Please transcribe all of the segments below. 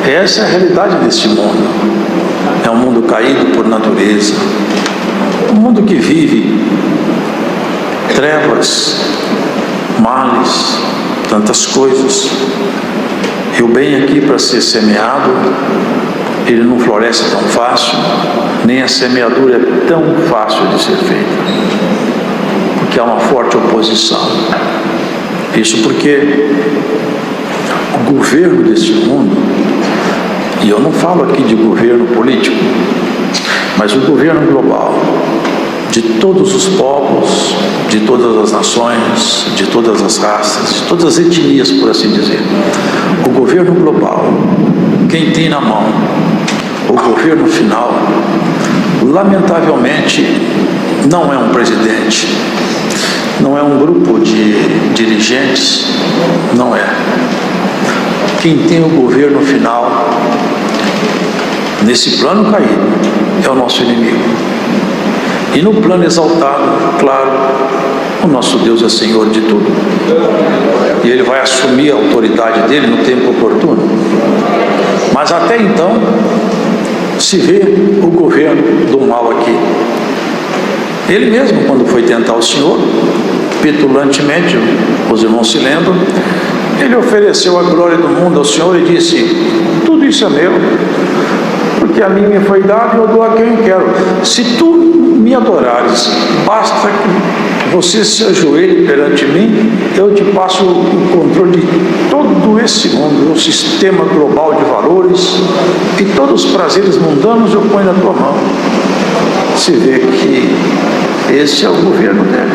Essa é a realidade desse mundo. É um mundo caído por natureza, um mundo que vive trevas, males, tantas coisas. E o bem aqui, para ser semeado, ele não floresce tão fácil, nem a semeadura é tão fácil de ser feita, porque há uma forte oposição. Isso porque o governo desse mundo, e eu não falo aqui de governo político, mas o governo global, de todos os povos, de todas as nações, de todas as raças, de todas as etnias, por assim dizer. O governo global, quem tem na mão o governo final, lamentavelmente, não é um presidente, não é um grupo de dirigentes, não é. Quem tem o governo final, nesse plano caído, é o nosso inimigo. E no plano exaltado, claro, o nosso Deus é Senhor de tudo. E Ele vai assumir a autoridade dele no tempo oportuno. Mas até então, se vê o governo do mal aqui. Ele mesmo, quando foi tentar o Senhor, petulantemente, os irmãos se lembram, ele ofereceu a glória do mundo ao Senhor e disse: tudo isso é meu, porque a mim me foi dado e eu dou a quem quero. Se tu me adorares, basta que você se ajoelhe perante mim, eu te passo o controle de todo esse mundo, o sistema global de valores, e todos os prazeres mundanos eu ponho na tua mão. Se vê que esse é o governo dele.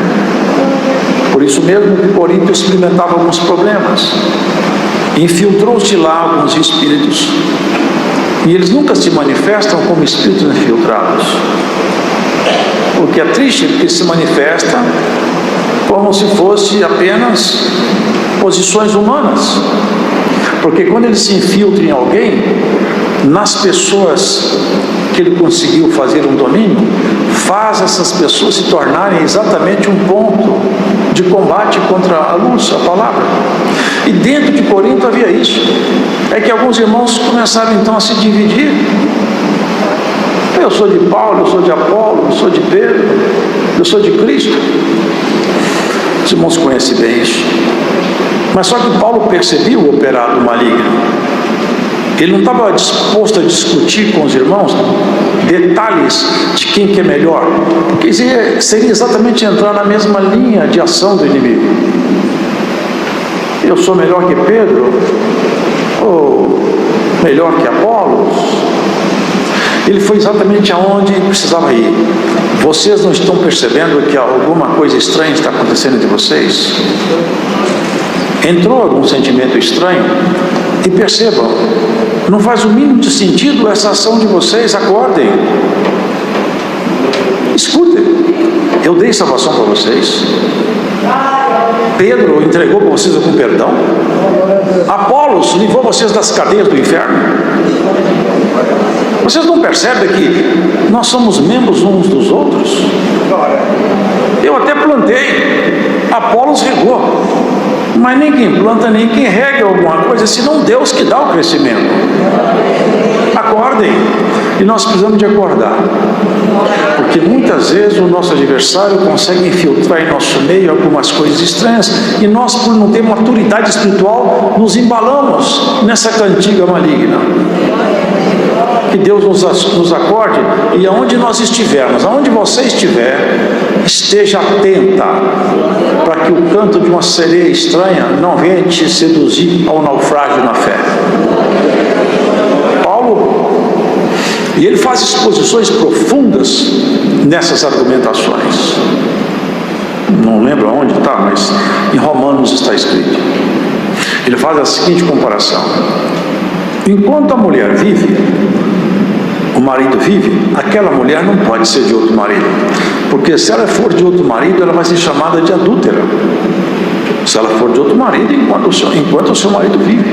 Por isso mesmo que Corinto experimentava alguns problemas. Infiltrou-se lá alguns espíritos, e eles nunca se manifestam como espíritos infiltrados. O que é triste é que se manifesta como se fosse apenas posições humanas. Porque quando ele se infiltra em alguém, nas pessoas que ele conseguiu fazer um domínio, faz essas pessoas se tornarem exatamente um ponto de combate contra a luz, a palavra. E dentro de Corinto havia isso. É que alguns irmãos começaram então a se dividir. Eu sou de Paulo, eu sou de Apolo, eu sou de Pedro, eu sou de Cristo. Os irmãos conhecem bem isso. Mas só que Paulo percebia o operado maligno. Ele não estava disposto a discutir com os irmãos detalhes de quem que é melhor, porque seria exatamente entrar na mesma linha de ação do inimigo. Eu sou melhor que Pedro? Ou melhor que Apolo? Ele foi exatamente aonde precisava ir. Vocês não estão percebendo que alguma coisa estranha está acontecendo entre vocês? Entrou algum sentimento estranho? E percebam, não faz o mínimo de sentido essa ação de vocês. Acordem, escutem. Eu dei salvação para vocês. Pedro entregou para vocês algum perdão? Apolos livrou vocês das cadeias do inferno? Vocês não percebem que nós somos membros uns dos outros? Eu até plantei, Apolos regou, mas nem quem planta, nem quem rega alguma coisa, senão Deus que dá o crescimento. Acordem, e nós precisamos de acordar, porque muitas vezes o nosso adversário consegue infiltrar em nosso meio algumas coisas estranhas, e nós, por não ter maturidade espiritual, nos embalamos nessa cantiga maligna. Que Deus nos acorde, e aonde nós estivermos, aonde você estiver, esteja atenta, para que o canto de uma sereia estranha não venha te seduzir ao naufrágio na fé. Paulo, e ele faz exposições profundas nessas argumentações. Não lembro aonde está, mas em Romanos está escrito. Ele faz a seguinte comparação: enquanto a mulher vive, o marido vive, aquela mulher não pode ser de outro marido, porque se ela for de outro marido, ela vai ser chamada de adúltera. Se ela for de outro marido, enquanto o seu marido vive.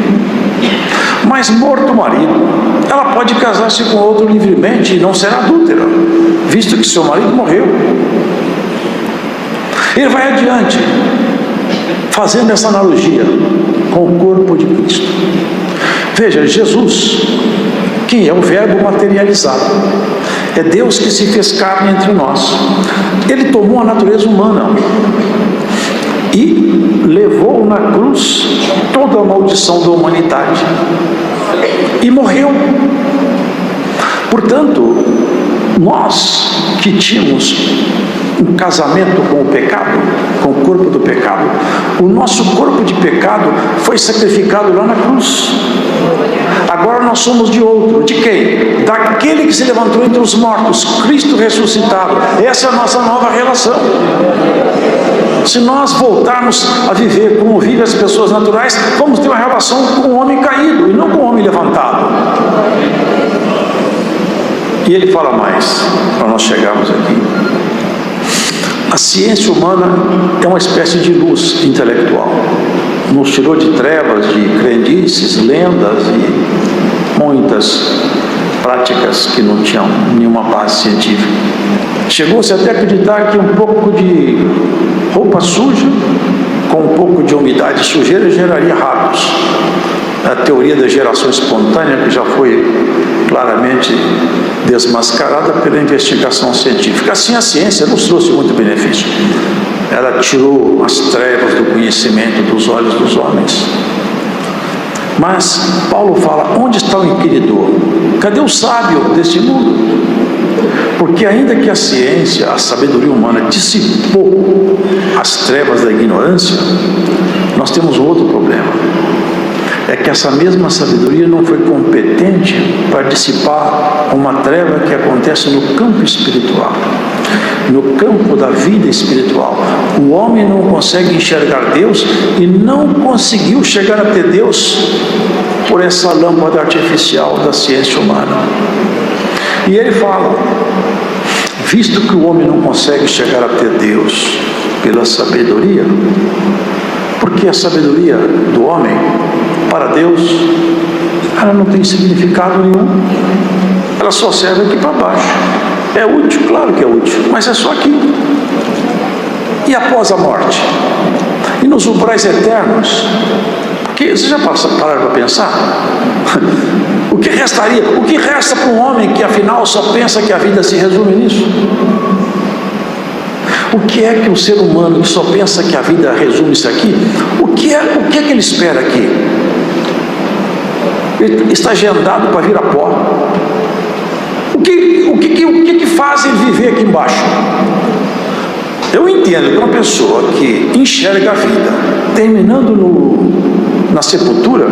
Mas morto o marido, ela pode casar-se com outro livremente e não será adúltera, visto que seu marido morreu. Ele vai adiante, fazendo essa analogia com o corpo de Cristo. Veja, Jesus, quem é o Verbo materializado, é Deus que se fez carne entre nós. Ele tomou a natureza humana e levou na cruz toda a maldição da humanidade e morreu. Portanto, nós que tínhamos um casamento com o pecado, com o corpo do pecado, o nosso corpo de pecado foi sacrificado lá na cruz. Agora nós somos de outro. De quem? Daquele que se levantou entre os mortos, Cristo ressuscitado. Essa é a nossa nova relação. Se nós voltarmos a viver como vivem as pessoas naturais, vamos ter uma relação com o homem caído e não com o homem levantado. E ele fala mais, para nós chegarmos aqui. A ciência humana é uma espécie de luz intelectual. Nos tirou de trevas, de crendices, lendas e muitas práticas que não tinham nenhuma base científica. Chegou-se até a acreditar que um pouco de roupa suja com um pouco de umidade e sujeira geraria ratos. A teoria da geração espontânea, que já foi claramente desmascarada pela investigação científica. Assim, a ciência nos trouxe muito benefício. Ela tirou as trevas do conhecimento dos olhos dos homens. Mas Paulo fala, onde está o inquiridor? Cadê o sábio deste mundo? Porque ainda que a ciência, a sabedoria humana dissipou as trevas da ignorância, nós temos um outro problema. É que essa mesma sabedoria não foi competente para dissipar uma treva que acontece no campo espiritual, no campo da vida espiritual. O homem não consegue enxergar Deus e não conseguiu chegar até Deus por essa lâmpada artificial da ciência humana. E ele fala, visto que o homem não consegue chegar até Deus pela sabedoria, porque a sabedoria do homem, para Deus, ela não tem significado nenhum, ela só serve aqui para baixo. É útil? Claro que é útil, mas é só aqui. E após a morte? E nos umbrais eternos? Porque vocês já pararam para pensar? O que restaria? O que resta para um homem que afinal só pensa que a vida se resume nisso? O que é que o ser humano que só pensa que a vida resume-se aqui, o que é que ele espera aqui? Ele está agendado para vir a pó. O que faz ele viver aqui embaixo? Eu entendo que uma pessoa que enxerga a vida terminando na sepultura,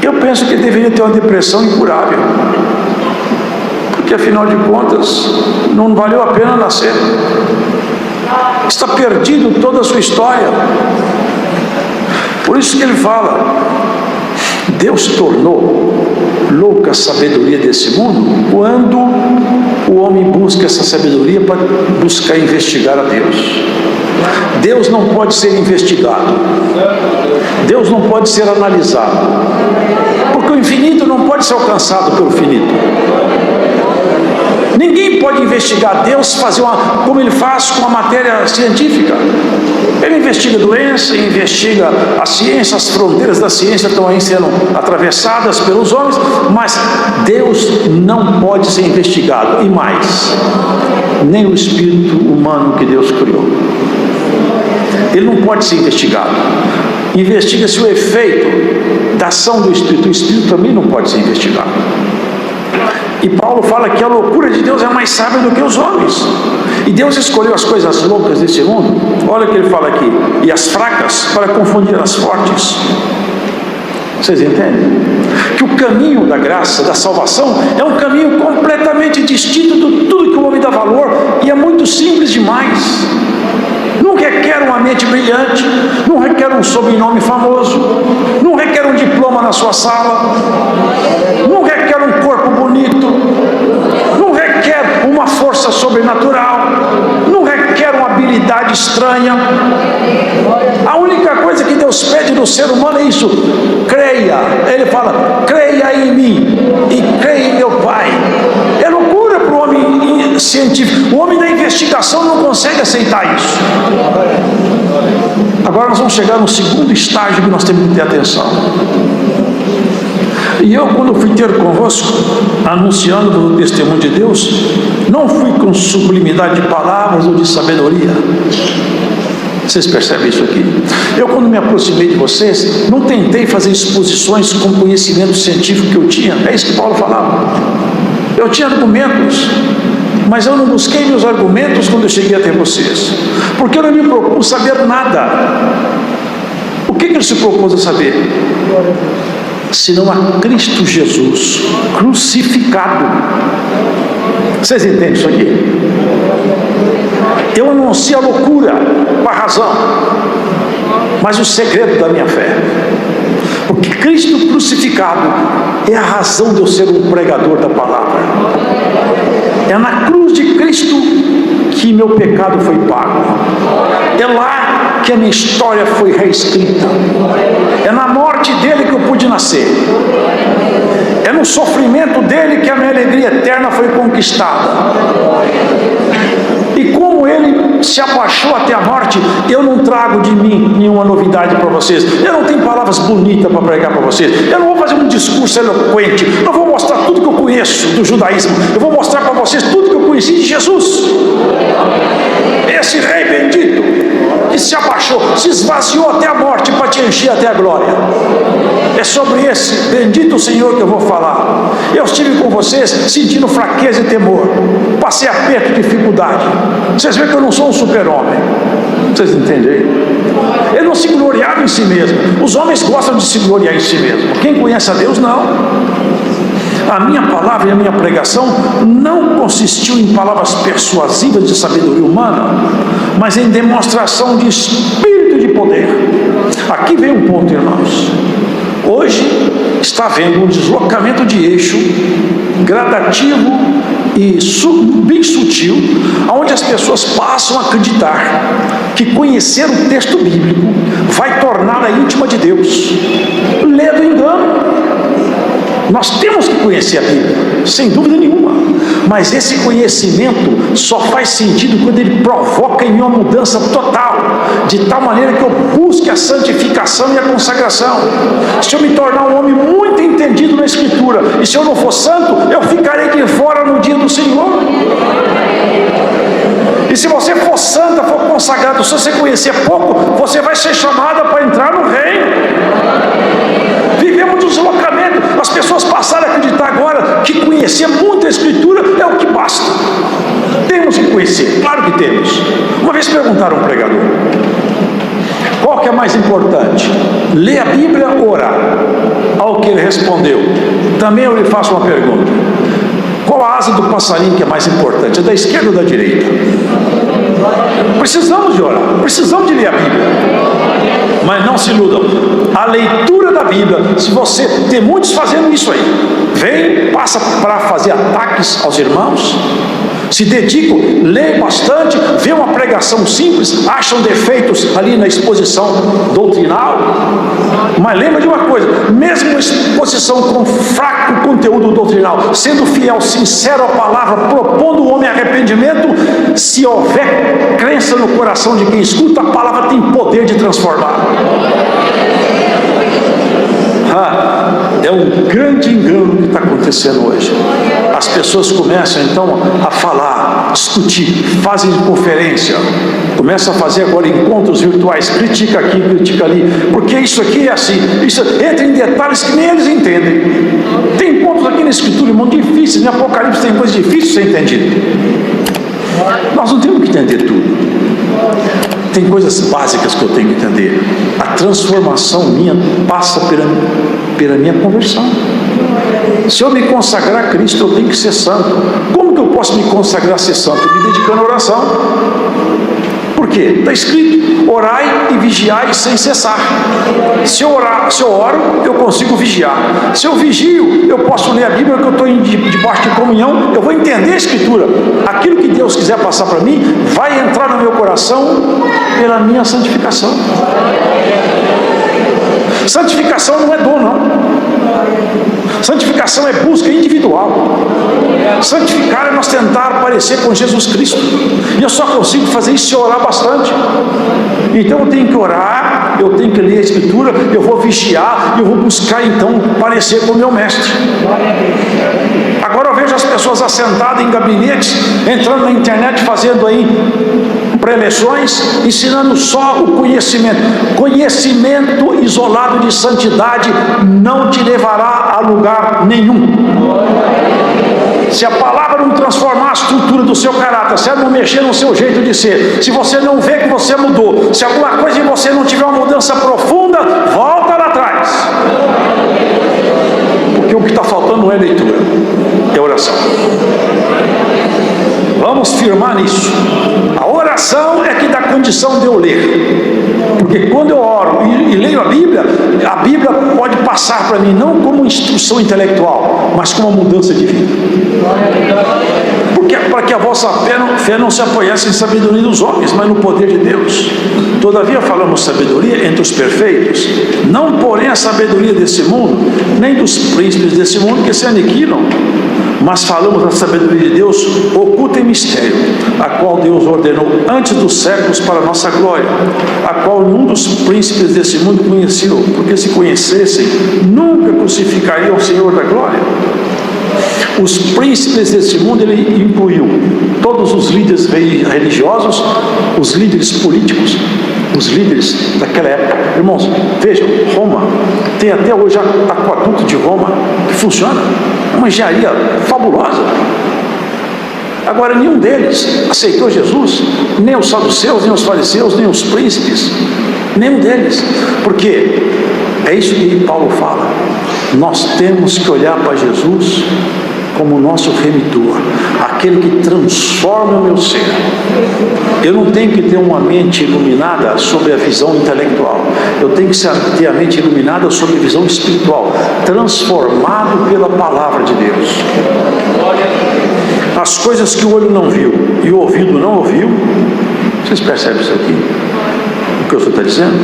eu penso que ele deveria ter uma depressão incurável, porque afinal de contas não valeu a pena nascer, está perdido toda a sua história. Por isso que ele fala, Deus tornou louca a sabedoria desse mundo quando o homem busca essa sabedoria para buscar investigar a Deus. Deus não pode ser investigado, Deus não pode ser analisado, porque o infinito não pode ser alcançado pelo finito. Ninguém pode investigar Deus, como ele faz com a matéria científica. Ele investiga a doença, investiga a ciência, as fronteiras da ciência estão aí sendo atravessadas pelos homens, mas Deus não pode ser investigado, e mais, nem o espírito humano que Deus criou. Ele não pode ser investigado. Investiga-se o efeito da ação do Espírito. O Espírito também não pode ser investigado. E Paulo fala que a loucura de Deus é mais sábia do que os homens. E Deus escolheu as coisas loucas desse mundo. Olha o que ele fala aqui. E as fracas para confundir as fortes. Vocês entendem? Que o caminho da graça, da salvação, é um caminho completamente distinto de tudo que o homem dá valor. E é muito simples demais. Não requer uma mente brilhante, não requer um sobrenome famoso, não requer um diploma na sua sala, não requer um corpo bonito, não requer uma força sobrenatural, não requer uma habilidade estranha. A única coisa que Deus pede do ser humano é isso: creia. Ele fala, creia em mim e creia em meu Pai. É loucura para o homem científico. O homem da investigação não consegue aceitar isso. Agora nós vamos chegar no segundo estágio que nós temos que ter atenção. E eu, quando fui ter convosco, anunciando o testemunho de Deus, não fui com sublimidade de palavras ou de sabedoria. Vocês percebem isso aqui? Eu, quando me aproximei de vocês, não tentei fazer exposições com conhecimento científico que eu tinha. É isso que Paulo falava. Eu tinha argumentos, mas eu não busquei meus argumentos quando eu cheguei até vocês, porque eu não me propus saber nada. O que ele se propôs a saber? Senão a Cristo Jesus crucificado. Vocês entendem isso aqui? Eu anuncio a loucura com a razão, mas o segredo da minha fé, porque Cristo crucificado é a razão de eu ser um pregador da palavra. É na cruz de Cristo que meu pecado foi pago. É lá que a minha história foi reescrita. É na morte dele que eu pude nascer. É no sofrimento dele que a minha alegria eterna foi conquistada. E como ele se abaixou até a morte, eu não trago de mim nenhuma novidade para vocês. Eu não tenho palavras bonitas para pregar para vocês. Eu não vou fazer um discurso eloquente. Não vou mostrar tudo que eu conheço do judaísmo. Eu vou mostrar para vocês tudo que eu conheci de Jesus. Esse rei bendito que se abaixou, se esvaziou até a morte para te encher até a glória. É sobre esse bendito Senhor que eu vou falar. Eu estive com vocês sentindo fraqueza e temor. Passei aperto e dificuldade. Vocês veem que eu não sou um super-homem. Vocês entendem aí? Ele não se gloriava em si mesmo. Os homens gostam de se gloriar em si mesmo. Quem conhece a Deus, não. A minha palavra e a minha pregação não consistiu em palavras persuasivas de sabedoria humana, mas em demonstração de espírito e de poder. Aqui vem um ponto, irmãos. Hoje está havendo um deslocamento de eixo gradativo e bem sutil, onde as pessoas passam a acreditar que conhecer o texto bíblico vai torná-la íntima de Deus. Lê do engano. Nós temos que conhecer a Bíblia, sem dúvida nenhuma, mas esse conhecimento só faz sentido quando ele provoca em mim uma mudança total, de tal maneira que eu busque a santificação e a consagração. Se eu me tornar um homem muito entendido na Escritura, e se eu não for santo, eu ficarei de fora no dia do Senhor. E se você for santa, for consagrado, se você conhecer pouco, você vai ser chamada para entrar no reino. Vivemos um deslocamento. As pessoas passaram a acreditar agora que conhecer muito a Escritura é o que basta. Temos que conhecer, claro que temos. Uma vez perguntaram a um pregador: qual que é mais importante, ler a Bíblia ou orar? Ao que ele respondeu: também eu lhe faço uma pergunta: qual a asa do passarinho que é mais importante, é da esquerda ou da direita? Precisamos de orar, precisamos de ler a Bíblia, mas não se iludam. A leitura da Bíblia, se você tem muitos fazendo isso aí, passa para fazer ataques aos irmãos, se dedicam, leem bastante, vê uma pregação simples, acham defeitos ali na exposição doutrinal, mas lembra de uma coisa: mesmo uma exposição com fraco conteúdo doutrinal, sendo fiel, sincero à palavra, propondo o homem arrependimento, se houver crença no coração de quem escuta, a palavra tem poder de transformar. É um grande engano que está acontecendo hoje. As pessoas começam então a falar, discutir, fazem conferência, começam a fazer agora encontros virtuais, critica aqui, critica ali, porque isso aqui é assim, isso entra em detalhes que nem eles entendem. Tem pontos aqui na Escritura, irmão, difíceis, em Apocalipse tem coisas difíceis de ser entendido. Nós não temos que entender tudo. Tem coisas básicas que eu tenho que entender. A transformação minha passa pela minha conversão. Se eu me consagrar a Cristo, eu tenho que ser santo. Como que eu posso me consagrar a ser santo? Me dedicando à oração. Por quê? Está escrito: orai e vigiai sem cessar. Se eu oro, eu consigo vigiar. Se eu vigio, eu posso ler a Bíblia, que eu estou debaixo de comunhão, eu vou entender a Escritura. Aquilo que Deus quiser passar para mim, vai entrar no meu coração pela minha santificação. Santificação não é dom, não. Santificação é busca individual. Santificar é nós tentar parecer com Jesus Cristo. E eu só consigo fazer isso se eu orar bastante. Então eu tenho que orar, eu tenho que ler a Escritura, eu vou vigiar, eu vou buscar então parecer com o meu mestre. Agora eu vejo as pessoas assentadas em gabinetes, entrando na internet, fazendo aí preleções, ensinando só o conhecimento. Conhecimento isolado de santidade não te levará a lugar nenhum. Se a palavra não transformar a estrutura do seu caráter, se ela não mexer no seu jeito de ser, se você não vê que você mudou, se alguma coisa em você não tiver uma mudança profunda, volta lá atrás. Porque o que está faltando não é leitura, é oração. Vamos firmar nisso. A oração é que dá condição de eu ler. Porque quando eu oro e leio a Bíblia pode passar para mim não como instrução intelectual, mas como uma mudança de vida. Porque para que a vossa fé não se apoiasse em sabedoria dos homens, mas no poder de Deus. Todavia falamos sabedoria entre os perfeitos, não porém a sabedoria desse mundo, nem dos príncipes desse mundo que se aniquilam, mas falamos da sabedoria de Deus oculta em mistério, a qual Deus ordenou antes dos séculos para a nossa glória, a qual nenhum dos príncipes desse mundo conheceu, porque se conhecessem, nunca crucificariam o Senhor da glória. Os príncipes desse mundo, ele incluiu todos os líderes religiosos, os líderes políticos, os líderes daquela época. Irmãos, vejam, Roma, tem até hoje aqueduto de Roma, que funciona, é uma engenharia fabulosa. Agora, nenhum deles aceitou Jesus, nem os saduceus, nem os fariseus, nem os príncipes, nenhum deles. Por quê? É isso que Paulo fala. Nós temos que olhar para Jesus como o nosso remitor, aquele que transforma o meu ser. Eu não tenho que ter uma mente iluminada sobre a visão intelectual, eu tenho que ter a mente iluminada sobre a visão espiritual, transformado pela palavra de Deus. As coisas que o olho não viu e o ouvido não ouviu, vocês percebem isso aqui? O que eu estou dizendo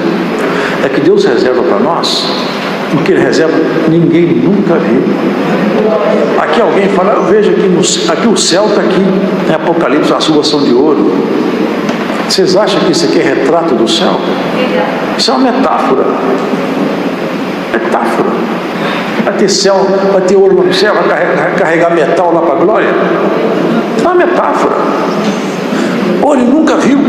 é que Deus reserva para nós o que Ele reserva, ninguém nunca viu. Aqui alguém fala, eu vejo aqui o céu está aqui, em Apocalipse, as ruas são de ouro. Vocês acham que isso aqui é retrato do céu? Isso é uma metáfora. Metáfora. Vai ter céu, vai ter ouro no céu, vai carregar metal lá para a glória? É uma metáfora. Olho nunca viu,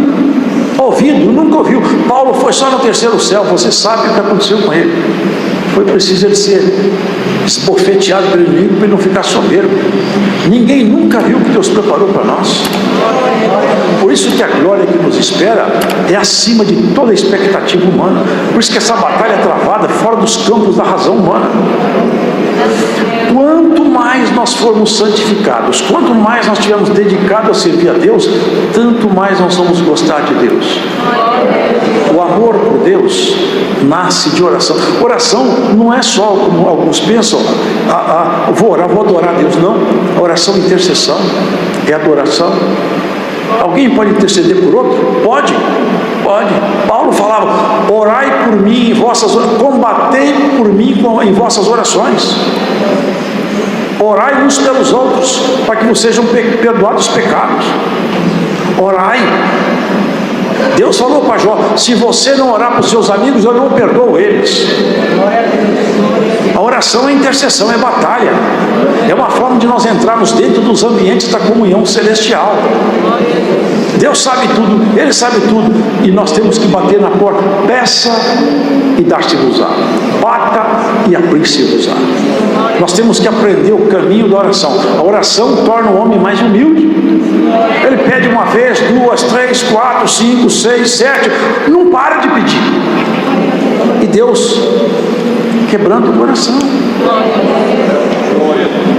ouvido nunca ouviu. Paulo foi só no terceiro céu, você sabe o que aconteceu com ele. Foi preciso ele ser esbofeteado pelo inimigo para ele não ficar soberbo. Ninguém nunca viu o que Deus preparou para nós. Por isso que a glória que nos espera é acima de toda a expectativa humana. Por isso que essa batalha é travada fora dos campos da razão humana. Quanto mais nós formos santificados, quanto mais nós estivermos dedicados a servir a Deus, tanto mais nós vamos gostar de Deus. O amor por Deus nasce de oração. Oração não é só, como alguns pensam, vou orar, vou adorar a Deus. Não, a oração é intercessão, é adoração. Alguém pode interceder por outro? Pode. Paulo falava, orai por mim em vossas orações, combatei por mim em vossas orações. Orai uns pelos outros, para que vos sejam perdoados os pecados. Orai. Deus falou para Jó, se você não orar para os seus amigos, eu não perdoo eles. A oração é intercessão, é batalha. É uma forma de nós entrarmos dentro dos ambientes da comunhão celestial. Deus sabe tudo, Ele sabe tudo, e nós temos que bater na porta. Peça e dar-se-vos-á. Bata e abrir-se-vos-á. Nós temos que aprender o caminho da oração. A oração torna o homem mais humilde. Ele pede uma vez, 2, 3, 4, 5, 6, 7, não para de pedir. E Deus quebrando o coração.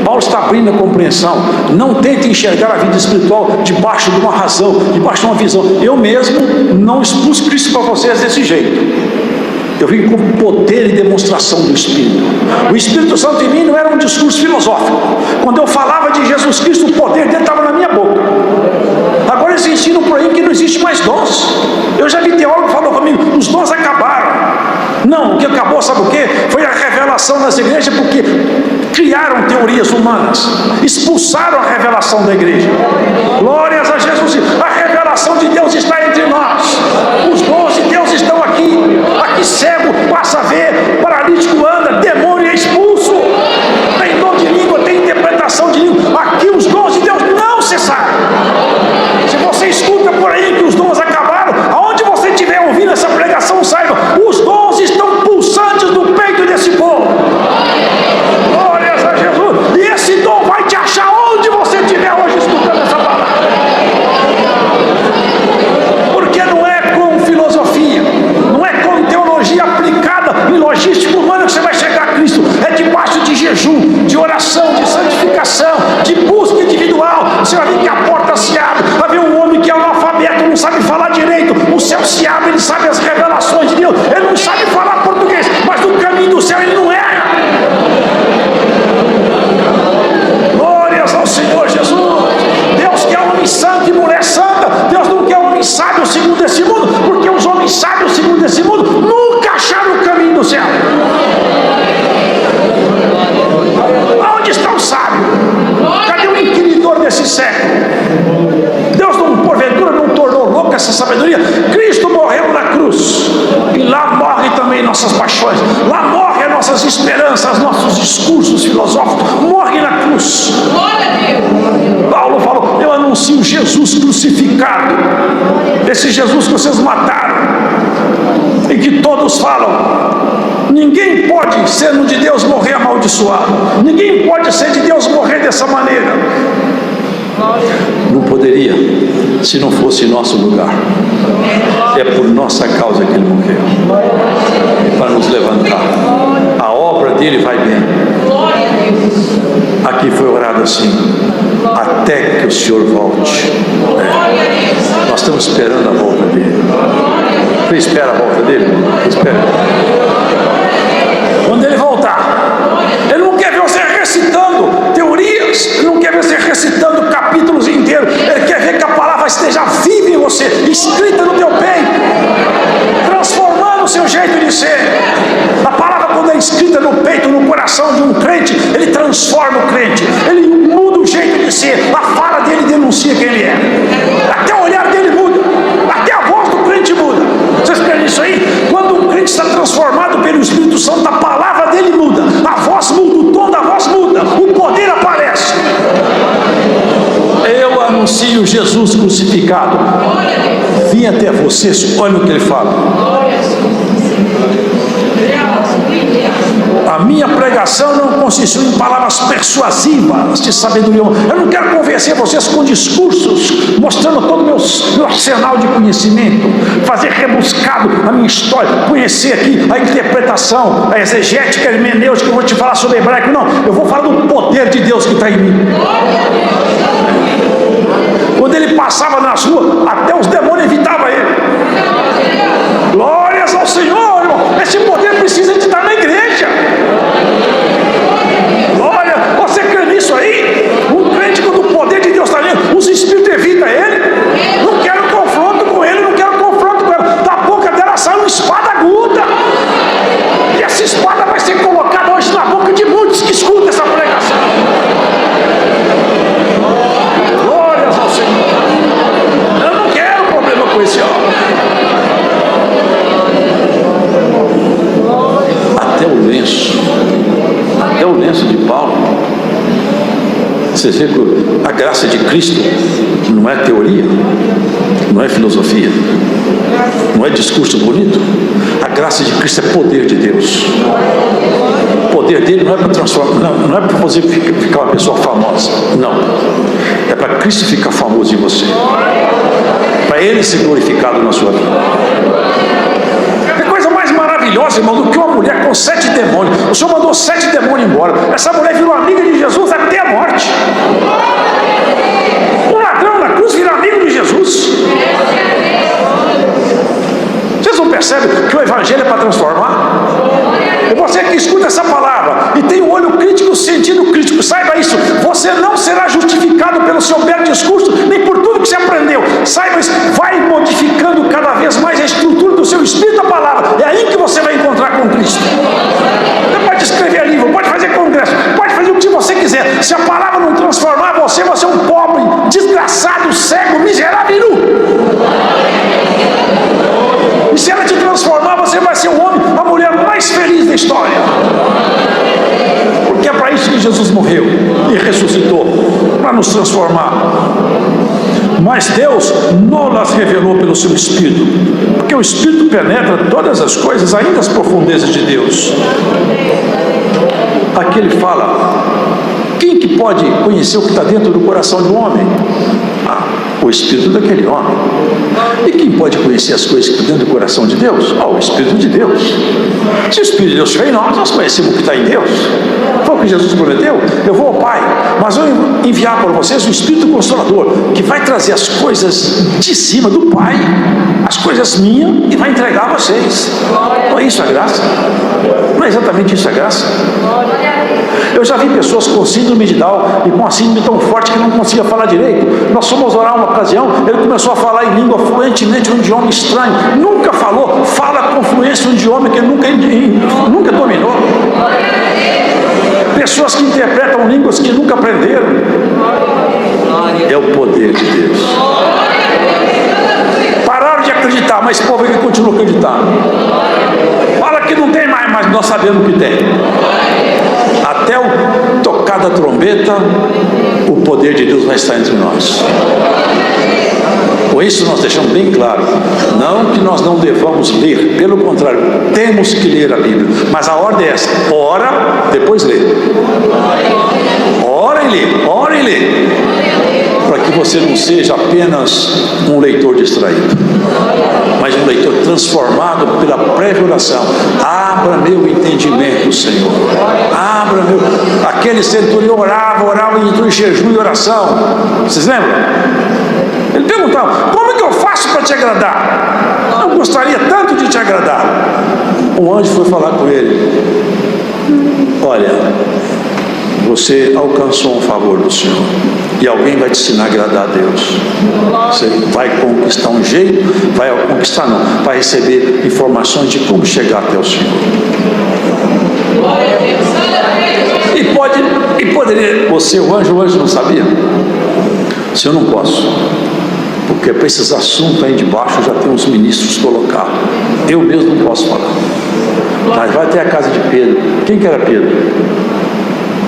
Paulo está abrindo a compreensão. Não tente enxergar a vida espiritual debaixo de uma razão, debaixo de uma visão. Eu mesmo não expus Cristo para vocês desse jeito. Eu vim com poder e demonstração do Espírito. O Espírito Santo em mim não era um discurso filosófico. Quando eu falava de Jesus Cristo, o poder dele estava na minha boca. Agora eles ensinam por aí que não existe mais dons. Eu já vi teólogo que falou comigo, os dons acabaram. Não, o que acabou, sabe o quê? Foi a revelação nas igrejas, porque criaram teorias humanas, expulsaram a revelação da igreja. Glórias a Jesus. A revelação de Deus está entre nós. Os dons de Deus estão aqui. Aqui cego passa a ver, paralítico anda, demônio é expulso. Tem dom de língua, tem interpretação de língua. Aqui os dons de Deus não cessaram. Se você escuta por aí que os dons acabaram, aonde você estiver ouvindo essa pregação, saiba, os dons estão pulsantes no peito desse povo. Glórias a Jesus. E esse dom vai te achar onde você estiver hoje escutando essa palavra. Porque não é com filosofia, não é com teologia aplicada em logística humana que você vai chegar a Cristo. É debaixo de jejum, de oração, de santificação, de busca individual. Você vai ver que a porta se abre. Vai ver um homem que é analfabeto, não sabe falar direito. O céu se abre, ele sabe as revelações de Deus. Ele não sabe falar português, mas no caminho do céu ele não erra. Glórias ao Senhor Jesus. Deus quer homem santo e mulher santa. Deus não quer homem sábio segundo esse mundo, porque os homens sábios segundo esse mundo nunca acharam o caminho do céu. Onde está o sábio? Cadê o inquiridor desse século? Deus não, porventura, não tornou louca essa sabedoria? Cristo morreu na cruz, e lá morre também nossas paixões, lá morre as nossas esperanças, nossos discursos filosóficos, morre na cruz. Paulo falou: eu anuncio Jesus crucificado, esse Jesus que vocês mataram, e que todos falam. Ninguém pode, sendo de Deus, morrer amaldiçoado. Ninguém pode ser de Deus morrer dessa maneira. Não poderia, se não fosse nosso lugar. É por nossa causa que ele morreu, para nos levantar. A obra dele vai bem. Aqui foi orado assim: até que o Senhor volte. Nós estamos esperando a volta dele. Você espera a volta dele? Espera. Quando ele voltar, ele não quer ver você recitando teorias, ele não quer ver você recitando capítulos inteiros, ele quer ver que a palavra esteja viva em você, escrita no teu peito, transformando o seu jeito de ser. A palavra, quando é escrita no peito, no coração de um crente, ele transforma o crente, ele muda o jeito de ser, a fala dele denuncia quem ele é, até o olhar dele muda, até a voz do crente muda. Vocês querem isso aí? Quando um crente está transformado pelo Espírito Santo, a palavra dele muda, a voz muda, o tom da voz muda, o poder aparece. Eu anuncio Jesus crucificado. Vim até vocês, olha o que ele fala. A minha pregação não consistiu em palavras persuasivas de sabedoria. Eu não quero convencer vocês com discursos, mostrando todo o meu arsenal de conhecimento, fazer rebuscado a minha história, conhecer aqui a interpretação, a exegética, a hermenêutica. Eu vou te falar sobre hebraico. Não, eu vou falar do poder de Deus que está em mim. Quando ele passava nas ruas, até os demônios evitavam ele. Glórias ao Senhor, irmão. Esse poder precisa de estar na igreja. Olha, você crê nisso aí? Um crente, quando o poder de Deus está ali, os espíritos evitam ele. Não quero confronto com ele, não quero confronto com ele. Da boca dela sai uma espada aguda. E essa espada vai ser colocada hoje na boca de muitos que escutam essa pregação. Glórias ao Senhor. Eu não quero problema com esse homem. Até o lenço de Paulo. Você vê que a graça de Cristo não é teoria, não é filosofia, não é discurso bonito. A graça de Cristo é poder de Deus. O poder dele não é para transformar, não é para você ficar uma pessoa famosa, não. É para Cristo ficar famoso em você, para ele ser glorificado na sua vida. Maravilhosa, irmão, do que uma mulher com 7 demônios. O Senhor mandou 7 demônios embora. Essa mulher virou amiga de Jesus até a morte. Um ladrão na cruz virou amigo de Jesus. Vocês não percebem que o evangelho é para transformar? E você que escuta essa palavra e tem um olho crítico, sentido crítico, saiba isso: você não será justificado pelo seu belo discurso, nem por tudo que você aprendeu. Saiba isso, vai modificando cada vez mais a estrutura do seu espírito, a palavra. É aí que você vai encontrar com Cristo. Você pode escrever livro, pode fazer congresso, pode fazer o a história. Porque é para isso que Jesus morreu e ressuscitou, para nos transformar. Mas Deus não las revelou pelo seu Espírito, porque o Espírito penetra todas as coisas, ainda as profundezas de Deus. Aqui ele fala: quem que pode conhecer o que está dentro do coração de um homem? O Espírito daquele homem. E quem pode conhecer as coisas que estão dentro do coração de Deus? O Espírito de Deus. Se o Espírito de Deus estiver em nós conhecemos o que está em Deus. Foi o que Jesus prometeu: eu vou ao Pai, mas eu vou enviar para vocês o Espírito Consolador, que vai trazer as coisas de cima do Pai, as coisas minhas, e vai entregar a vocês. Não é isso a graça? Não é exatamente isso a graça? Eu já vi pessoas com síndrome de Down e com a síndrome tão forte que não conseguia falar direito. Nós fomos orar uma ocasião, ele começou a falar em língua fluentemente, um idioma estranho, nunca falou, fala com fluência um idioma que ele nunca dominou. Pessoas que interpretam línguas que nunca aprenderam. É o poder de Deus. Pararam de acreditar, mas o povo ainda continua acreditando. Fala que não tem mais, mas nós sabemos que tem. Até o tocar da trombeta, o poder de Deus vai estar entre nós. Com isso nós deixamos bem claro, não que nós não devamos ler, pelo contrário, temos que ler a Bíblia, mas a ordem é essa: ora, depois lê. Ora e lê, ora e lê, para que você não seja apenas um leitor distraído, mas um leitor transformado pela prévia oração. Abra meu entendimento, Senhor. Abra meu... Aquele centurião orava, entrou em jejum e oração. Vocês lembram? Ele perguntava: como é que eu faço para te agradar? Eu gostaria tanto de te agradar. O anjo foi falar com ele: olha, você alcançou um favor do Senhor, e alguém vai te ensinar a agradar a Deus. Você vai conquistar um jeito, vai conquistar não, vai receber informações de como chegar até o Senhor. E poderia, você, o anjo não sabia? Se eu não posso, porque para esses assuntos aí de baixo já tem uns ministros colocados, eu mesmo não posso falar. Mas vai até a casa de Pedro. Quem que era Pedro?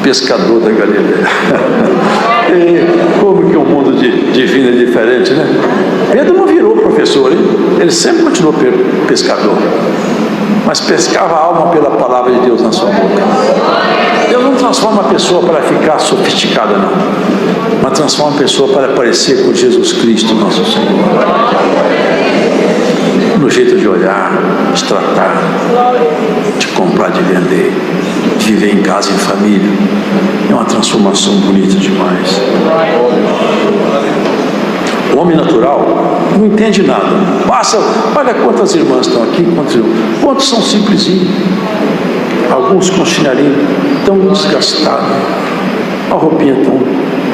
Pescador da Galileia. E como que o mundo divino é diferente, né? Pedro não virou professor, hein? Ele sempre continuou pescador, mas pescava a alma pela palavra de Deus na sua boca. Deus não transforma a pessoa para ficar sofisticada, não, mas transforma a pessoa para parecer com Jesus Cristo, nosso Senhor. No jeito de olhar, de tratar, de comprar, de vender, de viver em casa, em família. É uma transformação bonita demais. O homem natural não entende nada. Olha quantas irmãs estão aqui, quantos são simplesinhos. Alguns com chinelinho tão desgastados, a roupinha tão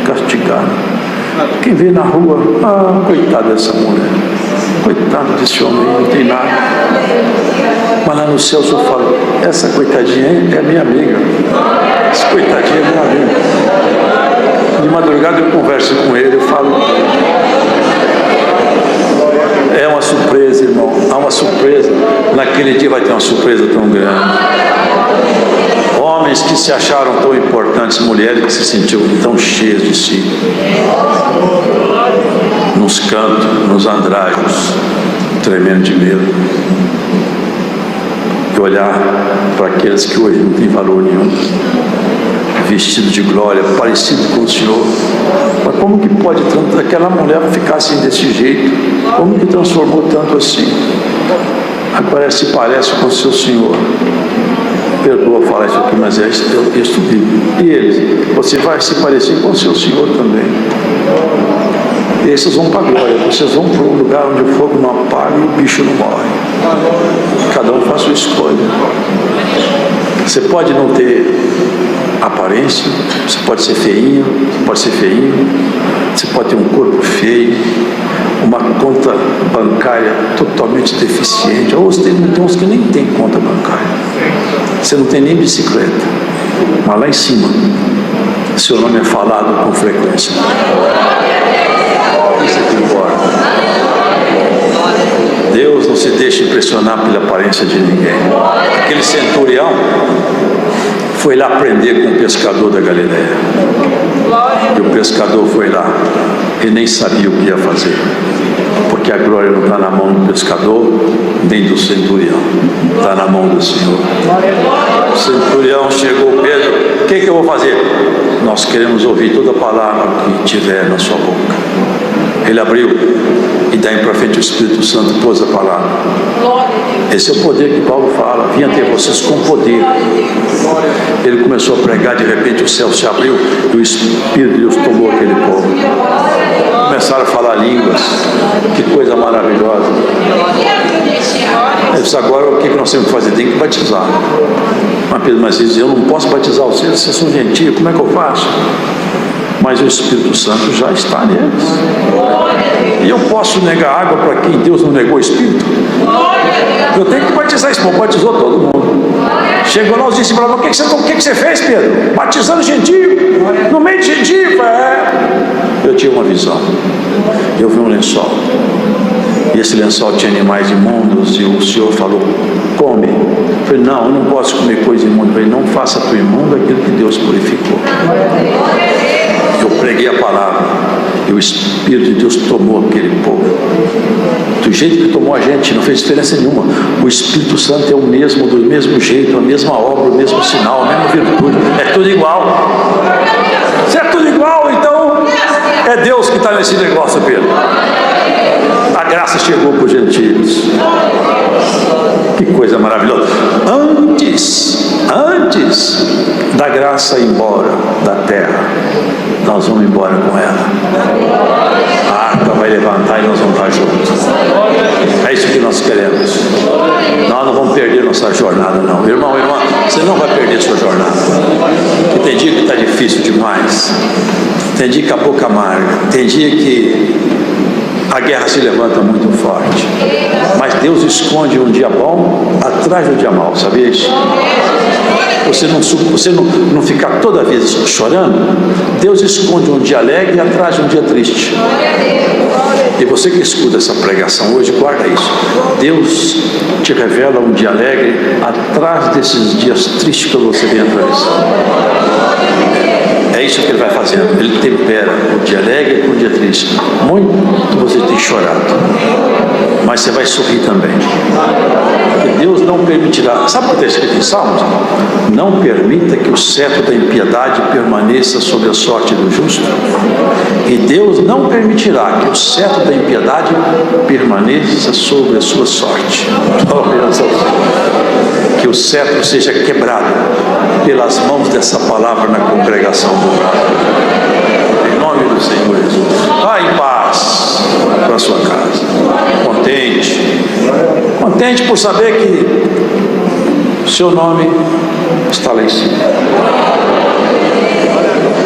castigada. Quem vê na rua: coitada dessa mulher, coitado desse homem, não tem nada. Mas lá no céu eu falo: essa coitadinha é minha amiga, essa coitadinha é minha amiga. De madrugada eu converso com ele, eu falo: é uma surpresa, irmão, há uma surpresa. Naquele dia vai ter uma surpresa tão grande. Homens que se acharam tão importantes, mulheres que se sentiam tão cheias de si, nos cantos, nos andrajos, tremendo de medo, e olhar para aqueles que hoje não têm valor nenhum, vestido de glória, parecido com o Senhor. Mas como que pode tanto aquela mulher ficar assim desse jeito? Como que transformou tanto assim? Agora se parece com o seu Senhor. Perdoa falar isso aqui, mas é texto bíblico. E eles: você vai se parecer com o seu Senhor também. E esses vão para a glória. Vocês vão para um lugar onde o fogo não apaga e o bicho não morre. Cada um faz sua escolha. Você pode não ter aparência, você pode ser feinho, você pode ser feinho, você pode ter um corpo feio, uma conta bancária totalmente deficiente. Ou tem uns que nem tem conta bancária, você não tem nem bicicleta, mas lá em cima seu nome é falado com frequência. Isso aqui embora. Deus não se deixa impressionar pela aparência de ninguém. Aquele centurião foi lá aprender com o pescador da Galileia. E o pescador foi lá e nem sabia o que ia fazer, porque a glória não está na mão do pescador nem do centurião, está na mão do Senhor. O centurião chegou, Pedro, o que eu vou fazer? Nós queremos ouvir toda a palavra que tiver na sua boca. Ele abriu e daí para frente o Espírito Santo pôs a palavra. Esse é o poder que Paulo fala, vinha ter vocês com poder. Ele começou a pregar, de repente o céu se abriu e o Espírito de Deus tomou aquele povo. Começaram a falar línguas, que coisa maravilhosa. Ele disse, agora o que nós temos que fazer? Tem que batizar. Mas Pedro, mas eu não posso batizar vocês são gentios, como é que eu faço? Mas o Espírito Santo já está neles. E eu posso negar água para quem Deus não negou o Espírito? Eu tenho que batizar esse povo, batizou todo mundo. Chegou lá, os discípulos falaram, o que você fez, Pedro? Batizando gentio, no meio de gentio. Eu tive uma visão, eu vi um lençol, e esse lençol tinha animais imundos, e o Senhor falou, come. Eu falei, não, eu não posso comer coisa imunda. Eu falei, não faça tu imundo aquilo que Deus purificou. Eu preguei a palavra e o Espírito de Deus tomou aquele povo do jeito que tomou a gente, não fez diferença nenhuma. O Espírito Santo é o mesmo, do mesmo jeito, a mesma obra, o mesmo sinal, a mesma virtude, é tudo igual. Se é tudo igual, então é Deus que está nesse negócio, Pedro. A graça chegou para os gentios. Que coisa maravilhosa. Antes da graça ir embora da terra, nós vamos embora com ela. A arca vai levantar e nós vamos estar juntos. É isso que nós queremos. Nós não vamos perder nossa jornada, não. Irmão, irmã, você não vai perder sua jornada. Porque tem dia que está difícil demais. Tem dia que a boca amarga. Tem dia que a guerra se levanta muito forte. Mas Deus esconde um dia bom atrás do dia mau, sabia isso? Você não ficar toda vez chorando. Deus esconde um dia alegre atrás de um dia triste. E você que escuta essa pregação hoje, guarda isso. Deus te revela um dia alegre atrás desses dias tristes que você vem atravessando. É isso que Ele vai fazendo. Ele tempera o dia alegre com o dia triste. Muito você tem chorado, mas você vai sorrir também. Porque Deus não permitirá. Sabe o que está escrito em Salmos? Não permita que o cetro da impiedade permaneça sobre a sorte do justo. E Deus não permitirá que o cetro da impiedade permaneça sobre a sua sorte. Que o cetro seja quebrado pelas mãos dessa palavra na congregação do Pai. Em nome do Senhor Jesus. Vá em paz para a sua casa. Contente por saber que o seu nome está lá em cima.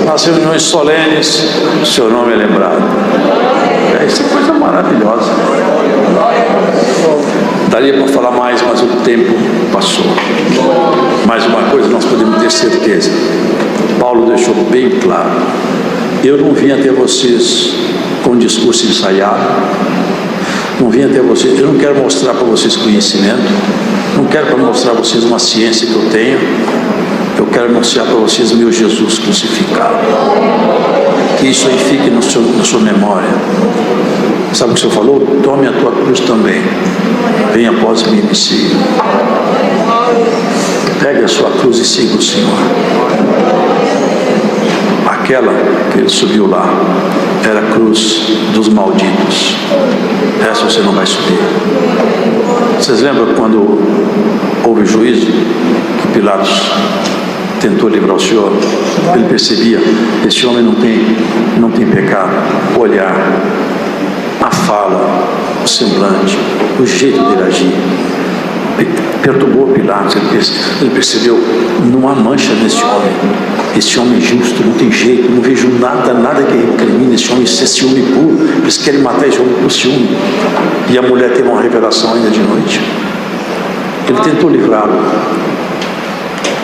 Nas reuniões solenes, o seu nome é lembrado. Isso é coisa maravilhosa. Daria para falar mais, mas o tempo passou. Mais uma coisa nós podemos ter certeza. Paulo deixou bem claro. Eu não vim até vocês com um discurso ensaiado. Não vim até vocês. Eu não quero mostrar para vocês conhecimento. Não quero mostrar para vocês uma ciência que eu tenho. Eu quero mostrar para vocês meu Jesus crucificado. Que isso aí fique na sua memória. Sabe o que o Senhor falou? Tome a tua cruz também. Venha após mim e me siga. Pegue a sua cruz e siga o Senhor. Aquela que ele subiu lá era a cruz dos malditos. Essa você não vai subir. Vocês lembram quando houve juízo que Pilatos tentou livrar o Senhor? Ele percebia, esse homem não tem pecado. O olhar, a fala, o semblante, o jeito dele agir perturbou Pilatos. Ele percebeu, não há mancha nesse homem. Esse homem justo, não tem jeito, não vejo nada que recrimine esse homem, esse ciúme puro. Eles querem matar esse homem por ciúme. E a mulher teve uma revelação ainda de noite. Ele tentou livrá-lo,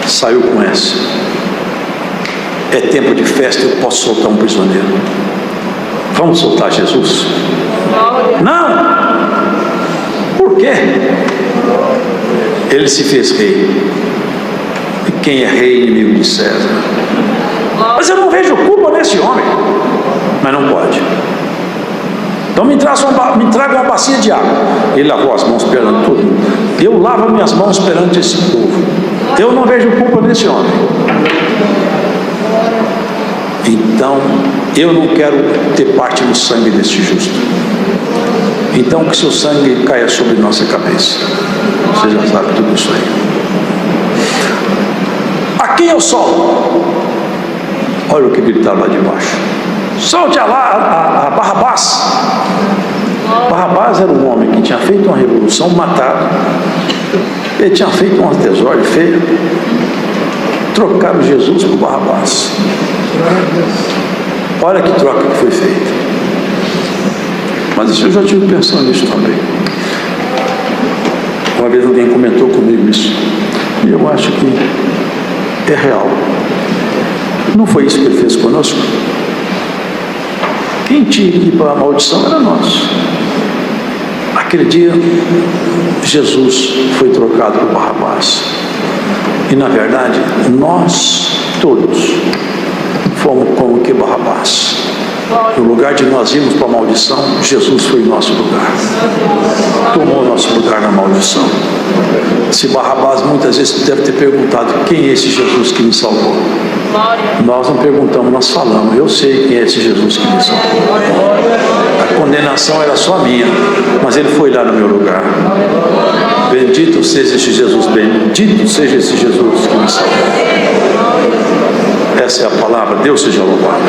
saiu com essa. É tempo de festa, eu posso soltar um prisioneiro. Vamos soltar Jesus? Não! Por quê? Ele se fez rei. E quem é rei, inimigo de César. Mas eu não vejo culpa nesse homem. Mas não pode. Então me traga uma bacia de água. Ele lavou as mãos perante todo mundo. Eu lavo minhas mãos perante esse povo. Eu não vejo culpa nesse homem. Então, eu não quero ter parte no sangue desse justo. Então, que seu sangue caia sobre nossa cabeça. Você já sabe tudo isso aí. A quem eu solto? Olha o que gritaram lá de baixo. Solte a Barrabás. Barrabás era um homem que tinha feito uma revolução, matado. Ele tinha feito uma desordem feia. Trocaram Jesus por Barrabás. Olha que troca que foi feita. Mas eu já estive pensando nisso também. Uma vez alguém comentou comigo isso. E eu acho que é real. Não foi isso que ele fez conosco? Quem tinha que ir para a maldição era nós. Aquele dia, Jesus foi trocado por Barrabás. E na verdade, nós todos fomos como que Barrabás. No lugar de nós irmos para a maldição, Jesus foi em nosso lugar. Tomou o nosso lugar na maldição. Se Barrabás muitas vezes deve ter perguntado: quem é esse Jesus que me salvou? Nós não perguntamos, nós falamos: eu sei quem é esse Jesus que me salvou. A condenação era só minha, mas ele foi lá no meu lugar. Bendito seja esse Jesus, bendito seja esse Jesus que me salvou. Essa é a palavra. Deus seja louvado.